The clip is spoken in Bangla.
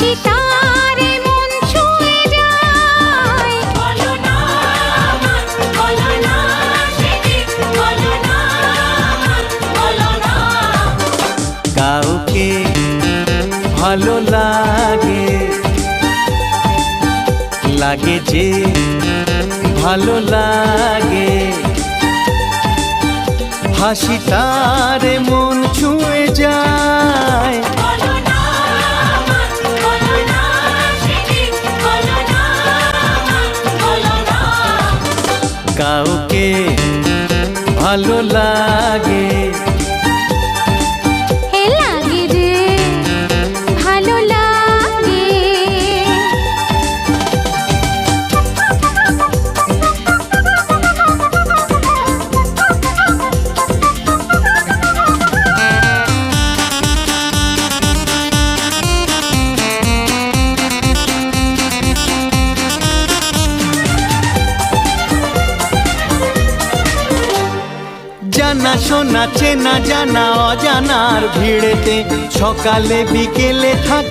হাসি তারে মন ছুঁয়ে যায়। বলো না সেটি বলো না, বলো না। কাউকে ভালো লাগে, লাগে যে ভালো লাগে, হাসি তারে মন ছুঁয়ে যায়। বলো না সেটি বলো না, বলো না। কাউকে ভালো লাগে, হে লাগে যে ভালো লাগে। জানা শোনা চেনা জানা অজানার ভিড়েতে সকালে বিকেলে থাক